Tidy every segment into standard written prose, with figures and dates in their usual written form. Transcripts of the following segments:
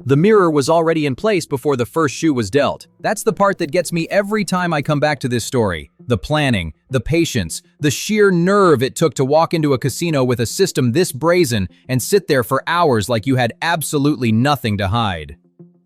The mirror was already in place before the first shoe was dealt. That's the part that gets me every time I come back to this story. The planning, the patience, the sheer nerve it took to walk into a casino with a system this brazen and sit there for hours like you had absolutely nothing to hide.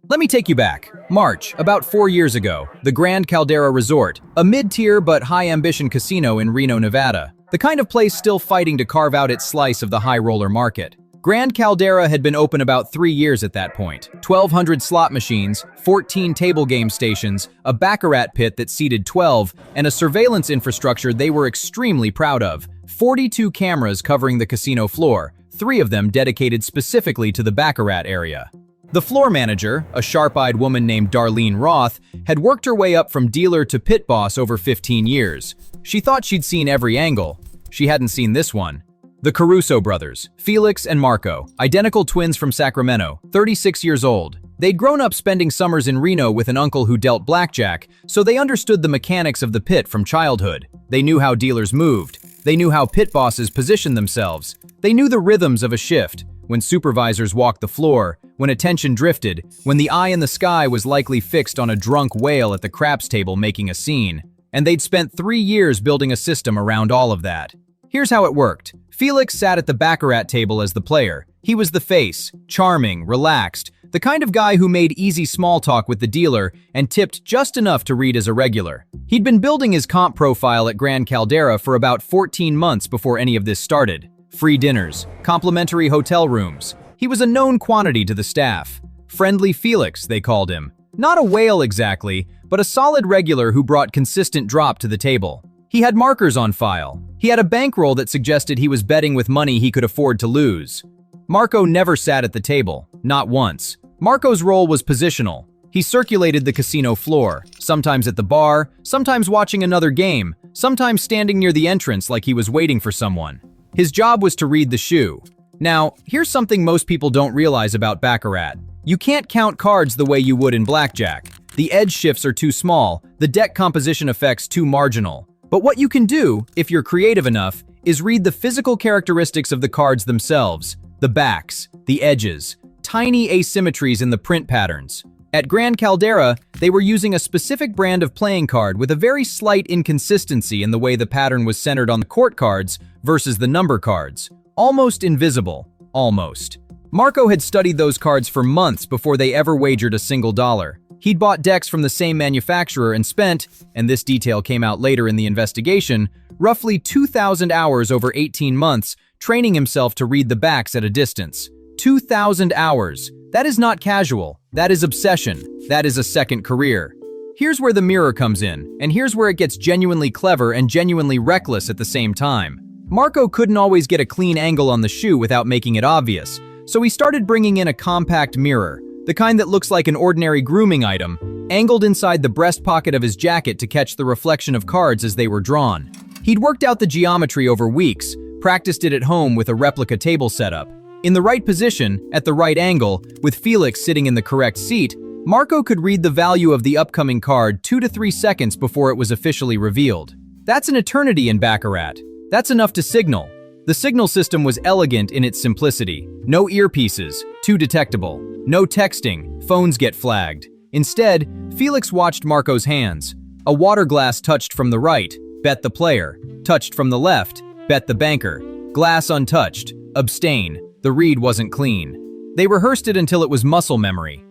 Let me take you back. March, about 4 years ago, the Grand Caldera Resort, a mid-tier but high-ambition casino in Reno, Nevada. The kind of place still fighting to carve out its slice of the high-roller market. Grand Caldera had been open about 3 years at that point. 1,200 slot machines, 14 table game stations, a Baccarat pit that seated 12, and a surveillance infrastructure they were extremely proud of. 42 cameras covering the casino floor, 3 of them dedicated specifically to the Baccarat area. The floor manager, a sharp-eyed woman named Darlene Roth, had worked her way up from dealer to pit boss over 15 years. She thought she'd seen every angle. She hadn't seen this one. The Caruso brothers, Felix and Marco, identical twins from Sacramento, 36 years old. They'd grown up spending summers in Reno with an uncle who dealt blackjack, so they understood the mechanics of the pit from childhood. They knew how dealers moved. They knew how pit bosses positioned themselves. They knew the rhythms of a shift, when supervisors walked the floor, when attention drifted, when the eye in the sky was likely fixed on a drunk whale at the craps table making a scene. And they'd spent 3 years building a system around all of that. Here's how it worked. Felix sat at the Baccarat table as the player. He was the face, charming, relaxed, the kind of guy who made easy small talk with the dealer and tipped just enough to read as a regular. He'd been building his comp profile at Grand Caldera for about 14 months before any of this started. Free dinners, complimentary hotel rooms. He was a known quantity to the staff. Friendly Felix, they called him. Not a whale exactly, but a solid regular who brought consistent drop to the table. He had markers on file. He had a bankroll that suggested he was betting with money he could afford to lose. Marco never sat at the table, not once. Marco's role was positional. He circulated the casino floor, sometimes at the bar, sometimes watching another game, sometimes standing near the entrance like he was waiting for someone. His job was to read the shoe. Now, here's something most people don't realize about Baccarat. You can't count cards the way you would in blackjack. The edge shifts are too small, the deck composition effects too marginal. But what you can do, if you're creative enough, is read the physical characteristics of the cards themselves. The backs, the edges, tiny asymmetries in the print patterns. At Grand Caldera, they were using a specific brand of playing card with a very slight inconsistency in the way the pattern was centered on the court cards versus the number cards. Almost invisible. Almost. Marco had studied those cards for months before they ever wagered a single dollar. He'd bought decks from the same manufacturer and spent, and this detail came out later in the investigation, roughly 2,000 hours over 18 months training himself to read the backs at a distance. 2,000 hours. That is not casual. That is obsession. That is a second career. Here's where the mirror comes in, and here's where it gets genuinely clever and genuinely reckless at the same time. Marco couldn't always get a clean angle on the shoe without making it obvious, so he started bringing in a compact mirror, the kind that looks like an ordinary grooming item, angled inside the breast pocket of his jacket to catch the reflection of cards as they were drawn. He'd worked out the geometry over weeks, practiced it at home with a replica table setup. In the right position, at the right angle, with Felix sitting in the correct seat, Marco could read the value of the upcoming card 2 to 3 seconds before it was officially revealed. That's an eternity in Baccarat. That's enough to signal. The signal system was elegant in its simplicity. No earpieces, too detectable. No texting, phones get flagged. Instead, Felix watched Marco's hands. A water glass touched from the right, bet the player. Touched from the left, bet the banker. Glass untouched, abstain. The read wasn't clean. They rehearsed it until it was muscle memory.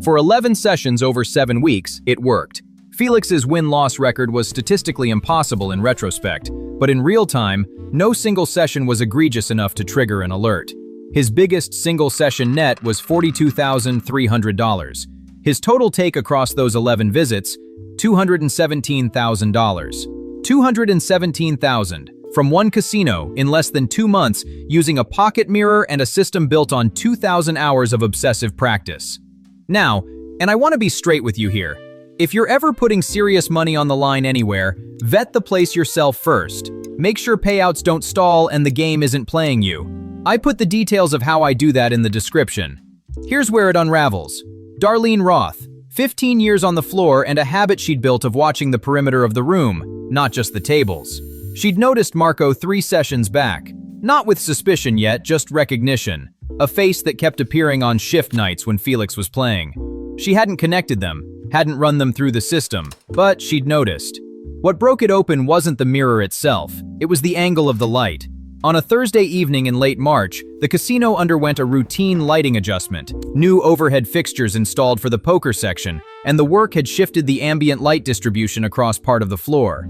For 11 sessions over 7 weeks, it worked. Felix's win-loss record was statistically impossible in retrospect, but in real time, no single session was egregious enough to trigger an alert. His biggest single session net was $42,300. His total take across those 11 visits, $217,000. $217,000 from one casino in less than 2 months using a pocket mirror and a system built on 2,000 hours of obsessive practice. Now, and I want to be straight with you here, if you're ever putting serious money on the line anywhere, vet the place yourself first. Make sure payouts don't stall and the game isn't playing you. I put the details of how I do that in the description. Here's where it unravels. Darlene Roth, 15 years on the floor and a habit she'd built of watching the perimeter of the room, not just the tables. She'd noticed Marco 3 sessions back. Not with suspicion yet, just recognition. a face that kept appearing on shift nights when Felix was playing. She hadn't connected them, hadn't run them through the system, but she'd noticed. What broke it open wasn't the mirror itself, it was the angle of the light. On a Thursday evening in late March, the casino underwent a routine lighting adjustment, new overhead fixtures installed for the poker section, and the work had shifted the ambient light distribution across part of the floor.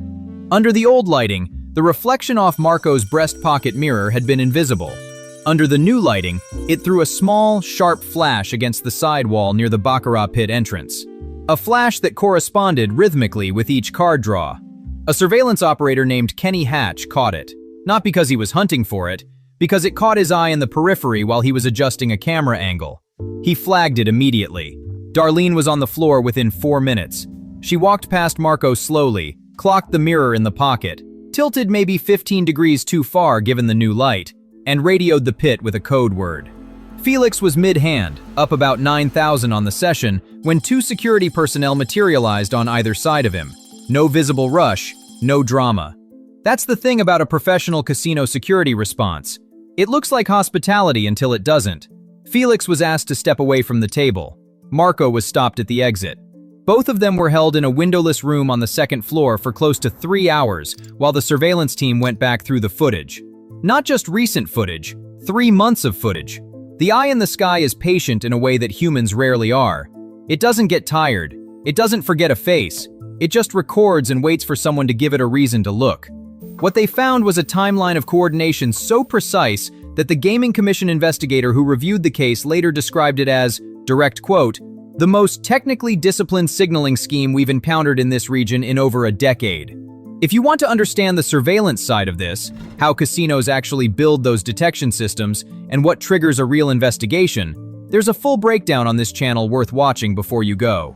Under the old lighting, the reflection off Marco's breast pocket mirror had been invisible. Under the new lighting, it threw a small, sharp flash against the side wall near the Baccarat pit entrance. A flash that corresponded rhythmically with each card draw. A surveillance operator named Kenny Hatch caught it. Not because he was hunting for it, because it caught his eye in the periphery while he was adjusting a camera angle. He flagged it immediately. Darlene was on the floor within 4 minutes. She walked past Marco slowly, clocked the mirror in the pocket, tilted maybe 15 degrees too far given the new light, and radioed the pit with a code word. Felix was mid-hand, up about 9,000 on the session, when 2 security personnel materialized on either side of him. No visible rush, no drama. That's the thing about a professional casino security response. It looks like hospitality until it doesn't. Felix was asked to step away from the table. Marco was stopped at the exit. Both of them were held in a windowless room on the second floor for close to 3 hours while the surveillance team went back through the footage. Not just recent footage, 3 months of footage. The eye in the sky is patient in a way that humans rarely are. It doesn't get tired. It doesn't forget a face. It just records and waits for someone to give it a reason to look. What they found was a timeline of coordination so precise that the Gaming Commission investigator who reviewed the case later described it as, direct quote, "the most technically disciplined signaling scheme we've encountered in this region in over a decade." If you want to understand the surveillance side of this, how casinos actually build those detection systems, and what triggers a real investigation, there's a full breakdown on this channel worth watching before you go.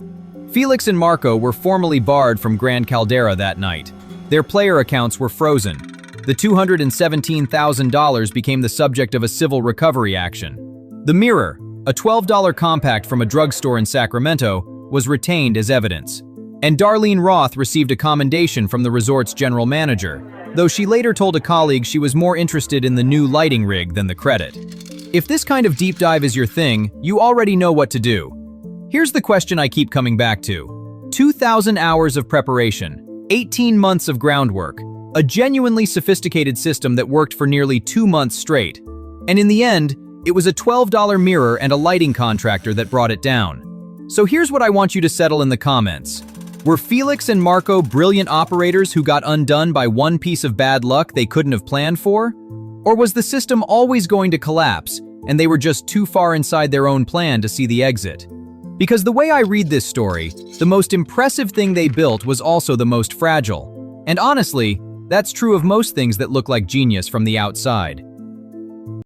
Felix and Marco were formally barred from Grand Caldera that night. Their player accounts were frozen. The $217,000 became the subject of a civil recovery action. The mirror, a $12 compact from a drugstore in Sacramento, was retained as evidence. And Darlene Roth received a commendation from the resort's general manager, though she later told a colleague she was more interested in the new lighting rig than the credit. If this kind of deep dive is your thing, you already know what to do. Here's the question I keep coming back to. 2,000 hours of preparation, 18 months of groundwork, a genuinely sophisticated system that worked for nearly 2 months straight. And in the end, it was a $12 mirror and a lighting contractor that brought it down. So here's what I want you to settle in the comments. Were Felix and Marco brilliant operators who got undone by one piece of bad luck they couldn't have planned for? Or was the system always going to collapse, and they were just too far inside their own plan to see the exit? Because the way I read this story, the most impressive thing they built was also the most fragile. And honestly, that's true of most things that look like genius from the outside.